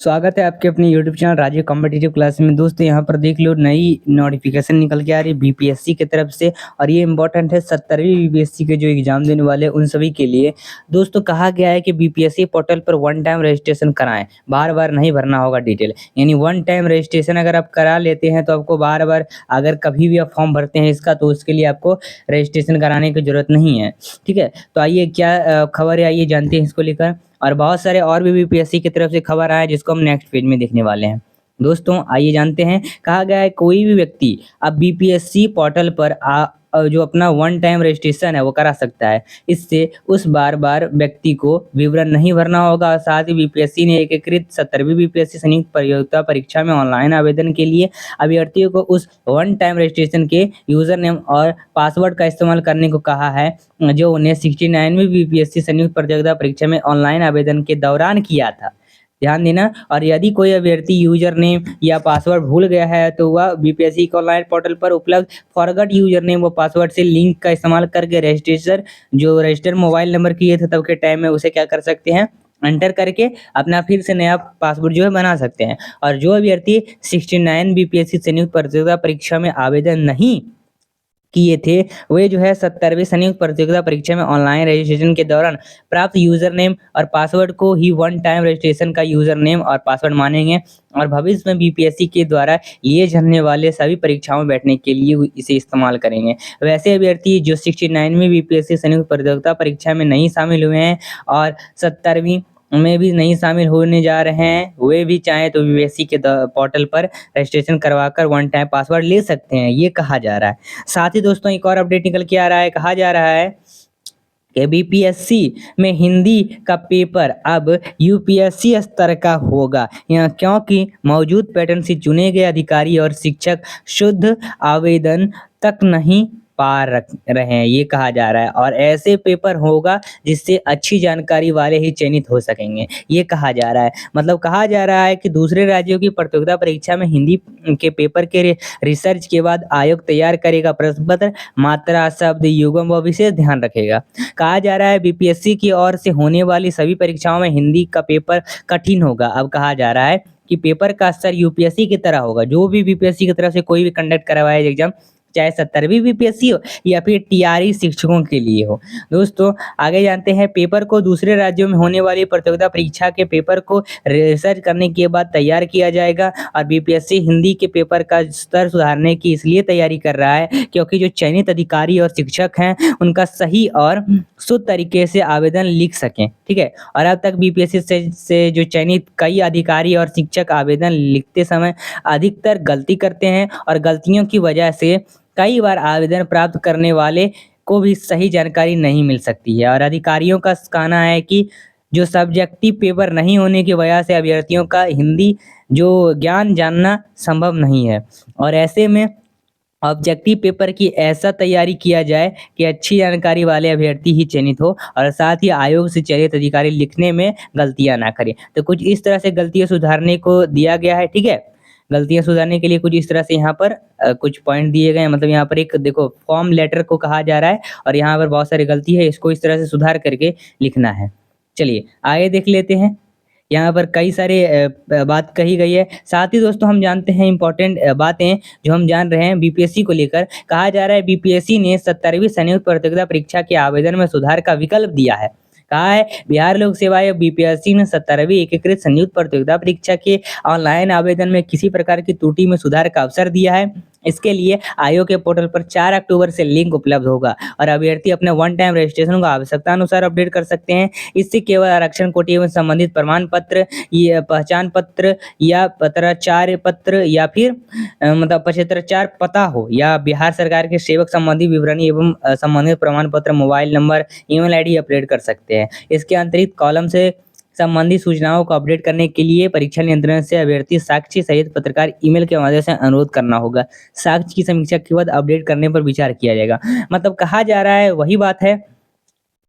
स्वागत है आपके अपने YouTube channel Rajeev competitive class में। दोस्तों यहाँ पर देख लो, नई नोटिफिकेशन निकल के आ रही है बीपीएससी की तरफ से और ये इंपॉर्टेंट है 70वीं बीपीएससी के जो एग्जाम देने वाले हैं उन सभी के लिए। दोस्तों कहा गया है कि बीपीएससी पोर्टल पर वन टाइम रजिस्ट्रेशन कराएं, बार बार नहीं भरना होगा डिटेल। यानी वन टाइम रजिस्ट्रेशन अगर आप करा लेते हैं तो आपको बार बार अगर कभी भी आप फॉर्म भरते हैं इसका, तो उसके लिए आपको रजिस्ट्रेशन कराने की जरूरत नहीं है। ठीक है, तो आइए क्या खबर है, आइए जानते हैं इसको लेकर। और बहुत सारे और भी बीपीएससी की तरफ से खबर आए जिसको हम नेक्स्ट पेज में देखने वाले हैं। दोस्तों आइए जानते हैं। कहा गया है कोई भी व्यक्ति अब बीपीएससी पोर्टल पर जो अपना वन टाइम रजिस्ट्रेशन है वो करा सकता है। इससे उस बार बार व्यक्ति को विवरण नहीं भरना होगा। और साथ ही बीपीएससी ने एकीकृत 70वीं बीपीएससी संयुक्त प्रतियोगिता परीक्षा में ऑनलाइन आवेदन के लिए अभ्यर्थियों को उस वन टाइम रजिस्ट्रेशन के यूजर नेम और पासवर्ड का इस्तेमाल करने को कहा है जो उन्हें 69वीं बीपीएससी संयुक्त प्रतियोगिता परीक्षा में ऑनलाइन आवेदन के दौरान किया था। ध्यान देना। और यदि कोई अभ्यर्थी यूजर नेम या पासवर्ड भूल गया है तो वह बीपीएससी के ऑनलाइन पोर्टल पर उपलब्ध फॉरगॉट यूजर नेम व पासवर्ड से लिंक का इस्तेमाल करके रजिस्टर मोबाइल नंबर किए थे तब के टाइम में उसे क्या कर सकते हैं, एंटर करके अपना फिर से नया पासवर्ड जो है बना सकते हैं। और जो अभ्यर्थी 69 बीपीएससी संयुक्त प्रतियोगिता परीक्षा में आवेदन नहीं किए थे वे जो है 70वीं संयुक्त प्रतियोगिता परीक्षा में ऑनलाइन रजिस्ट्रेशन के दौरान प्राप्त यूजर नेम और पासवर्ड को ही वन टाइम रजिस्ट्रेशन का यूजर नेम और पासवर्ड मानेंगे और भविष्य में बीपीएससी के द्वारा लिए जाने वाले सभी परीक्षाओं में बैठने के लिए इसे इस्तेमाल करेंगे। वैसे अभ्यर्थी जो 69वीं बीपीएससी संयुक्त प्रतियोगिता परीक्षा में नहीं शामिल हुए हैं और 70वीं में भी नहीं शामिल होने जा रहे हैं, वे भी चाहें तो बीपीएससी के पोर्टल पर रजिस्ट्रेशन करवाकर वन टाइम पासवर्ड ले सकते हैं, ये कहा जा रहा है। साथ ही दोस्तों एक और अपडेट निकल के आ रहा है। कहा जा रहा है कि बीपीएससी में हिंदी का पेपर अब यूपीएससी स्तर का होगा, यहाँ क्योंकि मौजूद पैटर्न से चुने गए अधिकारी और शिक्षक शुद्ध आवेदन तक नहीं पा रहे हैं, ये कहा जा रहा है। और ऐसे पेपर होगा जिससे अच्छी जानकारी वाले ही चयनित हो सकेंगे, ये कहा जा रहा है। मतलब कहा जा रहा है कि दूसरे राज्यों की प्रतियोगिता परीक्षा में हिंदी के पेपर के रिसर्च के बाद आयोग तैयार करेगा प्रश्न पत्र, मात्रा, शब्द, युग्म व विशेष ध्यान रखेगा। कहा जा रहा है बीपीएससी की ओर से होने वाली सभी परीक्षाओं में हिंदी का पेपर कठिन होगा। अब कहा जा रहा है कि पेपर का स्तर यूपीएससी की तरह होगा। जो भी बीपीएससी की तरफ से कोई भी कंडक्ट करवाया एग्जाम, चाहे 70वीं बीपीएससी हो या फिर टीआरई शिक्षकों के लिए हो। दोस्तों आगे जानते हैं। पेपर को दूसरे राज्यों में होने वाली प्रतियोगिता परीक्षा के पेपर को रिसर्च करने के बाद तैयार किया जाएगा और बीपीएससी हिंदी के पेपर का स्तर सुधारने की इसलिए तैयारी कर रहा है क्योंकि जो चयनित अधिकारी और शिक्षक हैं उनका सही और शुद्ध तरीके से आवेदन लिख सकें। ठीक है, और अब तक बीपीएससी से जो चयनित कई अधिकारी और शिक्षक आवेदन लिखते समय अधिकतर गलती करते हैं और गलतियों की वजह से कई बार आवेदन प्राप्त करने वाले को भी सही जानकारी नहीं मिल सकती है। और अधिकारियों का कहना है कि जो सब्जेक्टिव पेपर नहीं होने की वजह से अभ्यर्थियों का हिंदी जो ज्ञान जानना संभव नहीं है और ऐसे में ऑब्जेक्टिव पेपर की ऐसा तैयारी किया जाए कि अच्छी जानकारी वाले अभ्यर्थी ही चयनित हो और साथ ही आयोग से चयनित अधिकारी लिखने में गलतियां ना करें। तो कुछ इस तरह से गलतियां सुधारने को दिया गया है। ठीक है, गलतियां सुधारने के लिए कुछ इस तरह से यहाँ पर कुछ पॉइंट दिए गए हैं। मतलब यहाँ पर एक देखो फॉर्म लेटर को कहा जा रहा है और यहाँ पर बहुत सारी गलती है, इसको इस तरह से सुधार करके लिखना है। चलिए आगे देख लेते हैं। यहाँ पर कई सारे बात कही गई है। साथ ही दोस्तों हम जानते हैं इंपॉर्टेंट बातें जो हम जान रहे हैं बीपीएससी को लेकर। कहा जा रहा है बीपीएससी ने 70वीं संयुक्त प्रतियोगिता परीक्षा के आवेदन में सुधार का विकल्प दिया है। कहा है बिहार लोक सेवा आयोग बीपीएससी ने 70वीं एकीकृत संयुक्त प्रतियोगिता परीक्षा के ऑनलाइन आवेदन में किसी प्रकार की त्रुटि में सुधार का अवसर दिया है। इसके लिए आयोग के पोर्टल पर 4 अक्टूबर से लिंक उपलब्ध होगा और अभ्यर्थी अपने वन टाइम रजिस्ट्रेशन को आवश्यकता अनुसार अपडेट कर सकते हैं। इससे केवल आरक्षण कोटि एवं संबंधित प्रमाण पत्र, ये पहचान पत्र या पत्राचार पत्र या फिर मतलब पक्षाचार पता हो या बिहार सरकार के सेवक संबंधी विवरणी एवं संबंधित प्रमाण पत्र, mobile number, email ID update कर सकते हैं। इसके अतिरिक्त कॉलम से संबंधित सूचनाओं को अपडेट करने के लिए परीक्षा नियंत्रण से अभ्यर्थी साक्षी सहित पत्रकार ईमेल के माध्यम से अनुरोध करना होगा। साक्ष्य की समीक्षा के बाद अपडेट करने पर विचार किया जाएगा। मतलब कहा जा रहा है वही बात है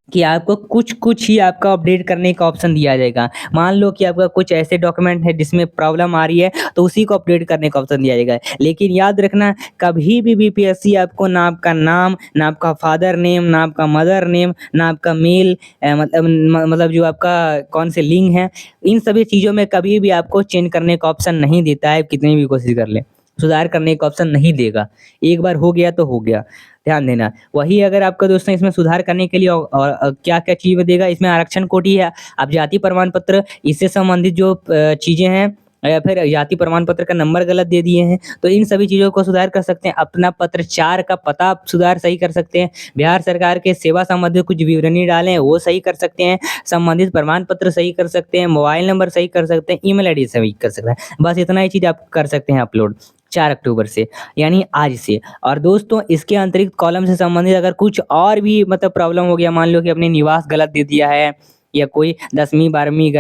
कि आपको कुछ-कुछ ही आपका अपडेट करने का ऑप्शन दिया जाएगा। मान लो कि आपका कुछ ऐसे डॉक्यूमेंट है जिसमें प्रॉब्लम आ रही है, तो उसी को अपडेट करने का ऑप्शन दिया जाएगा। लेकिन याद रखना, कभी भी बीपीएससी आपको ना आपका नाम, ना आपका फादर नेम, ना आपका मदर नेम, ना आपका मेल मतलब जो आपका कौन से लिंग है, इन सभी चीज़ों में कभी भी आपको चेंज करने का ऑप्शन नहीं देता है, कितनी भी कोशिश कर लें। सुधार करने का ऑप्शन नहीं देगा। एक बार हो गया तो हो गया। ध्यान देना। वही अगर आपका दोस्तों इसमें सुधार करने के लिए और क्या-क्या चीज़ देगा, इसमें आरक्षण कोटि है, आप जाति प्रमाण पत्र, इससे संबंधित जो चीज़ें हैं या फिर जाति प्रमाण पत्र का नंबर गलत दे दिए हैं, तो इन सभी चीज़ों को सुधार कर सकते हैं। अपना पत्र 4 का पता आप सुधार सही कर सकते हैं। बिहार सरकार के सेवा संबंधित कुछ विवरणी डाले हैं, वो सही कर सकते हैं। संबंधित प्रमाण पत्र सही कर सकते हैं, मोबाइल नंबर सही कर सकते हैं, ईमेल आईडी सही कर सकते हैं। बस इतना ही चीज़ आप कर सकते हैं अपलोड 4 अक्टूबर से, यानी आज से। और दोस्तों इसके अतिरिक्त कॉलम से संबंधित अगर कुछ और भी मतलब प्रॉब्लम हो गया, मान लो कि अपने निवास गलत दे दिया है या कोई 10वीं 12वीं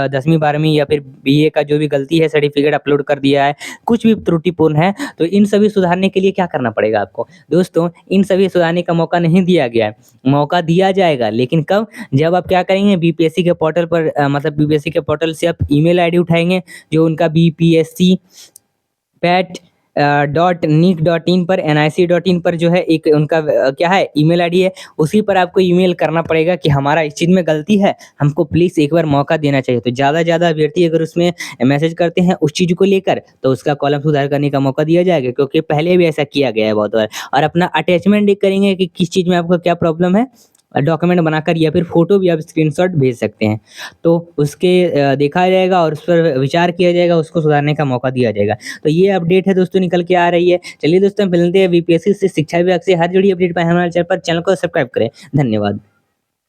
10वीं 12वीं या फिर बीए का जो भी गलती है सर्टिफिकेट अपलोड कर दिया है, कुछ भी त्रुटिपूर्ण है, तो इन सभी सुधारने के लिए क्या करना पड़ेगा आपको? दोस्तों इन सभी सुधारने का मौका नहीं दिया गया है, मौका दिया जाएगा लेकिन कब? जब आप क्या करेंगे, बीपीएससी के पोर्टल पर मतलब बीपीएससी के पोर्टल से आप ईमेल आईडी उठाएँगे, जो उनका बीपीएससी पैट .nic.in पर nic.in पर जो है एक उनका क्या है ईमेल आईडी है, उसी पर आपको ईमेल करना पड़ेगा कि हमारा इस चीज़ में गलती है, हमको प्लीज़ एक बार मौका देना चाहिए। तो ज़्यादा से ज़्यादा अभ्यर्थी अगर उसमें मैसेज करते हैं उस चीज़ को लेकर, तो उसका कॉलम सुधार करने का मौका दिया जाएगा, क्योंकि पहले भी ऐसा किया गया है बहुत बार। और अपना अटैचमेंट करेंगे कि किस चीज़ में आपको क्या प्रॉब्लम है, डॉक्यूमेंट बनाकर या फिर फ़ोटो भी आप स्क्रीनशॉट भेज सकते हैं। तो उसके देखा जाएगा और उस पर विचार किया जाएगा, उसको सुधारने का मौका दिया जाएगा। तो ये अपडेट है दोस्तों निकल के आ रही है। चलिए दोस्तों मिलते हैं बीपीएससी से शिक्षा विभाग से हर जुड़ी अपडेट पाए हमारे चैनल को सब्सक्राइब करें। धन्यवाद।